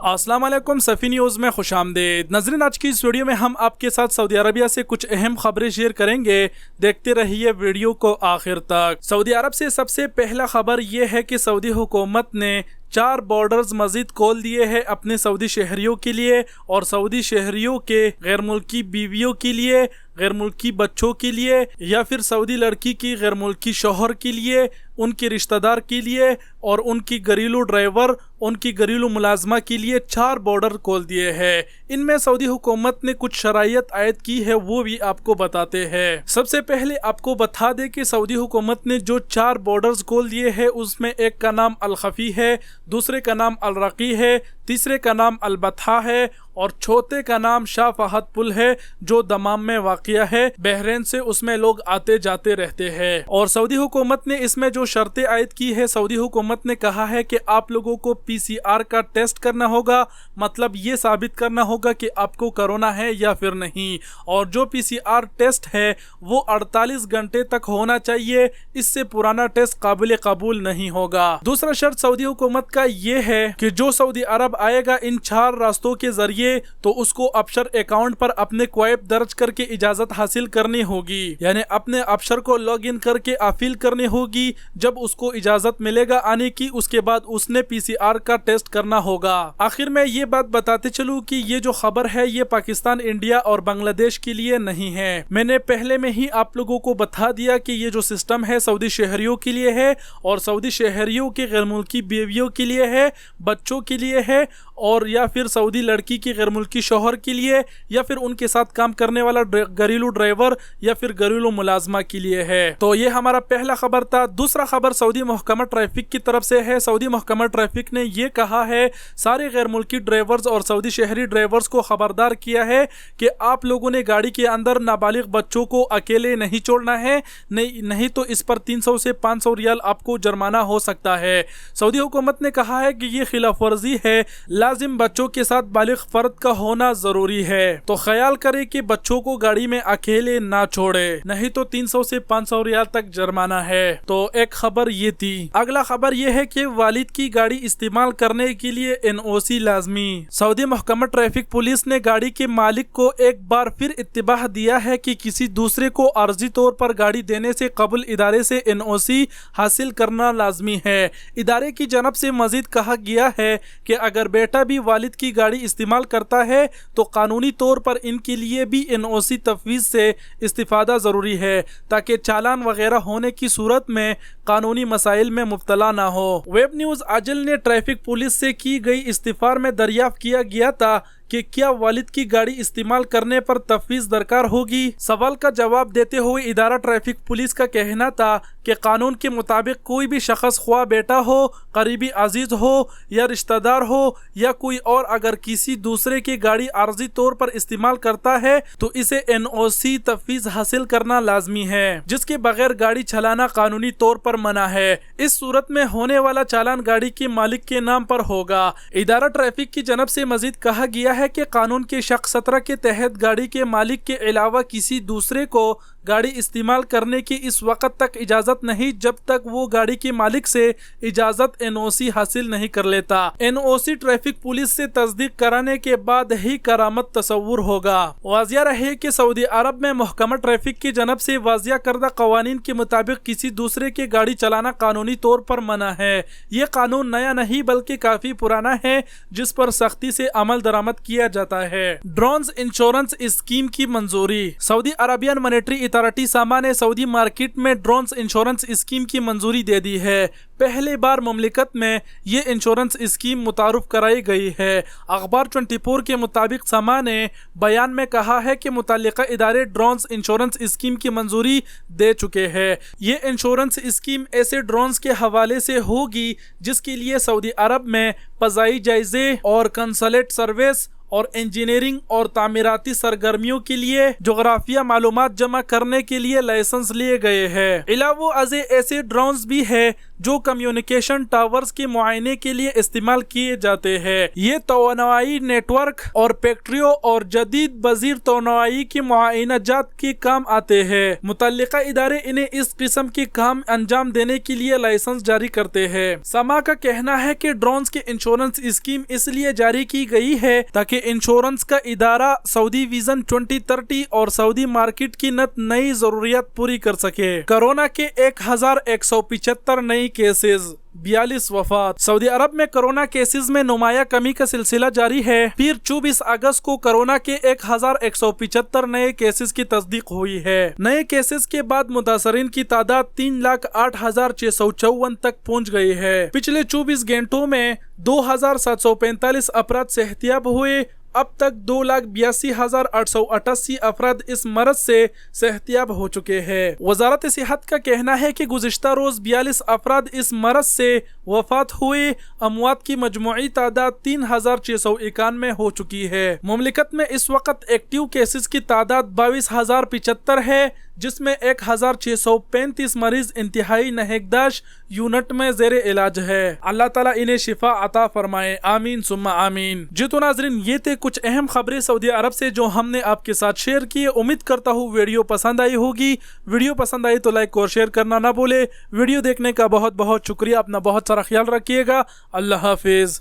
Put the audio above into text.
السلام علیکم، سفی نیوز میں خوش آمدید ناظرین۔ آج کی اس ویڈیو میں ہم آپ کے ساتھ سعودی عربیہ سے کچھ اہم خبریں شیئر کریں گے، دیکھتے رہیے ویڈیو کو آخر تک۔ سعودی عرب سے سب سے پہلا خبر یہ ہے کہ سعودی حکومت نے 4 بارڈرز مزید کھول دیے ہیں اپنے سعودی شہریوں کے لیے اور سعودی شہریوں کے غیر ملکی بیویوں کے لیے، غیر ملکی بچوں کے لیے یا پھر سعودی لڑکی کی غیر ملکی شوہر کے لیے، ان کے رشتہ دار کے لیے اور ان کی گھریلو ڈرائیور، ان کی گھریلو ملازمہ کے لیے 4 بارڈر کھول دیے ہیں۔ ان میں سعودی حکومت نے کچھ شرائط عائد کی ہے، وہ بھی آپ کو بتاتے ہیں۔ سب سے پہلے آپ کو بتا دیں کہ سعودی حکومت نے جو 4 بارڈرز کھول دیے ہیں اس میں ایک کا نام الخفی ہے، دوسرے کا نام الرقی ہے، تیسرے کا نام البتھا ہے اور چوتھے کا نام شاہ فہد پل ہے جو دمام میں واقع ہے۔ بحرین سے اس میں لوگ آتے جاتے رہتے ہیں اور سعودی حکومت نے اس میں جو شرطیں عائد کی ہے، سعودی حکومت نے کہا ہے کہ آپ لوگوں کو PCR کا ٹیسٹ کرنا ہوگا، مطلب یہ ثابت کرنا ہوگا کہ آپ کو کرونا ہے یا پھر نہیں، اور جو PCR ٹیسٹ ہے وہ 48 گھنٹے تک ہونا چاہیے، اس سے پرانا ٹیسٹ قابل قبول نہیں ہوگا۔ دوسرا شرط سعودی حکومت کا یہ ہے کہ جو سعودی عرب آئے گا ان 4 راستوں کے ذریعے تو اس کو ابشر اکاؤنٹ پر اپنے کویب درج کر کے اجازت حاصل کرنی ہوگی، یعنی اپنے ابشر کو لاگ ان کر کے اپیل کرنی ہوگی۔ جب اس کو اجازت ملے گا آنے کی، اس کے بعد اس نے PCR کا ٹیسٹ کرنا ہوگا۔ آخر میں یہ بات بتاتے چلوں کہ یہ جو خبر ہے یہ پاکستان، انڈیا اور بنگلہ دیش کے لیے نہیں ہے۔ میں نے پہلے میں ہی آپ لوگوں کو بتا دیا کہ یہ جو سسٹم ہے سعودی شہریوں کے لیے ہے اور سعودی شہریوں کے غیر ملکی بیویوں کے لیے ہے، بچوں کے لیے ہے اور یا پھر سعودی لڑکی کی غیر ملکی شوہر کے لیے یا پھر ان کے ساتھ کام کرنے والا گھریلو ڈرائیور یا پھر گھریلو ملازمہ کے لیے ہے۔ تو یہ ہمارا پہلا خبر تھا۔ دوسرا خبر سعودی محکمہ ٹریفک کی طرف سے ہے۔ سعودی محکمہ ٹریفک نے یہ کہا ہے سارے غیر ملکی ڈرائیورز اور سعودی شہری ڈرائیورز کو خبردار کیا ہے کہ آپ لوگوں نے گاڑی کے اندر نابالغ بچوں کو اکیلے نہیں چھوڑنا ہے، نہیں تو اس پر 300 سے 500 ریال آپ کو جرمانہ ہو سکتا ہے۔ سعودی حکومت نے کہا ہے کہ یہ خلاف ورزی ہے، لازم بچوں کے ساتھ بالغ فرد کا ہونا ضروری ہے، تو خیال کرے کہ بچوں کو گاڑی میں اکیلے نہ چھوڑے، نہیں تو 300 سے 500 ریال تک جرمانہ ہے۔ تو ایک خبر یہ تھی۔ اگلا خبر یہ ہے کہ والد کی گاڑی استعمال کرنے کے لیے NOC لازمی۔ سعودی محکمہ ٹریفک پولیس نے گاڑی کے مالک کو ایک بار پھر انتباہ دیا ہے کہ کسی دوسرے کو عارضی طور پر گاڑی دینے سے قبل ادارے سے NOC حاصل کرنا لازمی ہے۔ ادارے کی جانب سے مزید کہا گیا ہے کہ اگر بیٹا بھی والد کی گاڑی استعمال کرتا ہے تو قانونی طور پر ان کے لیے بھی NOC تفویض سے استفادہ ضروری ہے تاکہ چالان وغیرہ ہونے کی صورت میں قانونی مسائل میں مبتلا نہ ہو۔ ویب نیوز آجل نے ٹریفک پولیس سے کی گئی استفسار میں دریافت کیا گیا تھا کہ کیا والد کی گاڑی استعمال کرنے پر تفویض درکار ہوگی۔ سوال کا جواب دیتے ہوئے ادارہ ٹریفک پولیس کا کہنا تھا کہ قانون کے مطابق کوئی بھی شخص خواہ بیٹا ہو، قریبی عزیز ہو یا رشتہ دار ہو یا کوئی اور اگر کسی دوسرے کی گاڑی عارضی طور پر استعمال کرتا ہے تو اسے NOC تفویض حاصل کرنا لازمی ہے، جس کے بغیر گاڑی چلانا قانونی طور پر منع ہے۔ اس صورت میں ہونے والا چالان گاڑی کے مالک کے نام پر ہوگا۔ ادارہ ٹریفک کی جانب سے مزید کہا گیا ہے کہ قانون کے شق 17 کے تحت گاڑی کے مالک کے علاوہ کسی دوسرے کو گاڑی استعمال کرنے کی اس وقت تک اجازت نہیں جب تک وہ گاڑی کے مالک سے اجازت NOC حاصل نہیں کر لیتا۔ NOC ٹریفک پولیس سے تصدیق کرانے کے بعد ہی کرامت تصور ہوگا۔ واضح رہے کہ سعودی عرب میں محکمہ ٹریفک کی جانب سے واضح کردہ قوانین کے مطابق کسی دوسرے کی گاڑی چلانا قانونی طور پر منع ہے۔ یہ قانون نیا نہیں بلکہ کافی پرانا ہے جس پر سختی سے عمل درآمد کیا جاتا ہے۔ ڈرونز انشورنس اسکیم کی منظوری۔ سعودی عربین مانیٹری اتھارٹی ساما نے سعودی مارکیٹ میں ڈرونز انشورنس اسکیم کی منظوری دے دی ہے۔ پہلے بار مملکت میں یہ انشورنس اسکیم متعارف کرائی گئی ہے۔ اخبار 24 کے مطابق ساما نے بیان میں کہا ہے کہ متعلقہ ادارے ڈرونز انشورنس اسکیم کی منظوری دے چکے ہیں۔ یہ انشورنس اسکیم ایسے ڈرونز کے حوالے سے ہوگی جس کے لیے سعودی عرب میں فضائی جائزے اور کنسلٹ سروس اور انجینئرنگ اور تعمیراتی سرگرمیوں کے لیے جغرافیہ معلومات جمع کرنے کے لیے لائسنس لیے گئے ہیں۔ علاوہ ازیں ایسے ڈرونز بھی ہیں جو کمیونیکیشن ٹاورز کے معائنے کے لیے استعمال کیے جاتے ہیں۔ یہ توانائی نیٹ ورک اور فیکٹریوں اور جدید بذیر توانائی کے معائنہ جات کے کام آتے ہیں۔ متعلقہ ادارے انہیں اس قسم کے کام انجام دینے کے لیے لائسنس جاری کرتے ہیں۔ سما کا کہنا ہے کہ ڈرونز کی انشورنس اسکیم اس لیے جاری کی گئی ہے تاکہ انشورنس کا ادارہ سعودی ویژن 2030 اور سعودی مارکیٹ کی نئی ضروریات پوری کر سکے۔ کورونا کے 1175 نئی کیسز، 42 وفات۔ سعودی عرب میں کرونا کیسز میں نمایاں کمی کا سلسلہ جاری ہے۔ پھر 24 اگست کو کرونا کے 1175 نئے کیسز کی تصدیق ہوئی ہے۔ نئے کیسز کے بعد متاثرین کی تعداد 3,08,654 تک پہنچ گئی ہے۔ پچھلے 24 گھنٹوں میں 2,745 افراد صحتیاب ہوئے۔ اب تک 2,82,888 افراد اس مرض سے صحتیاب ہو چکے ہیں۔ وزارت صحت کا کہنا ہے کہ گزشتہ روز 42 افراد اس مرض سے وفات ہوئے۔ اموات کی مجموعی تعداد 3,691 ہو چکی ہے۔ مملکت میں اس وقت ایکٹیو کیسز کی تعداد 22,075 ہے، جس میں 1,635 مریض انتہائی نگہداشت یونٹ میں زیر علاج ہے۔ اللہ تعالیٰ انہیں شفا عطا فرمائے، آمین ثم آمین۔ جی تو ناظرین، یہ تھے کچھ اہم خبریں سعودی عرب سے جو ہم نے آپ کے ساتھ شیئر کی۔ امید کرتا ہوں ویڈیو پسند آئی ہوگی۔ ویڈیو پسند آئی تو لائک اور شیئر کرنا نہ بھولے۔ ویڈیو دیکھنے کا بہت بہت شکریہ۔ اپنا بہت سارا خیال رکھیے گا۔ اللہ حافظ۔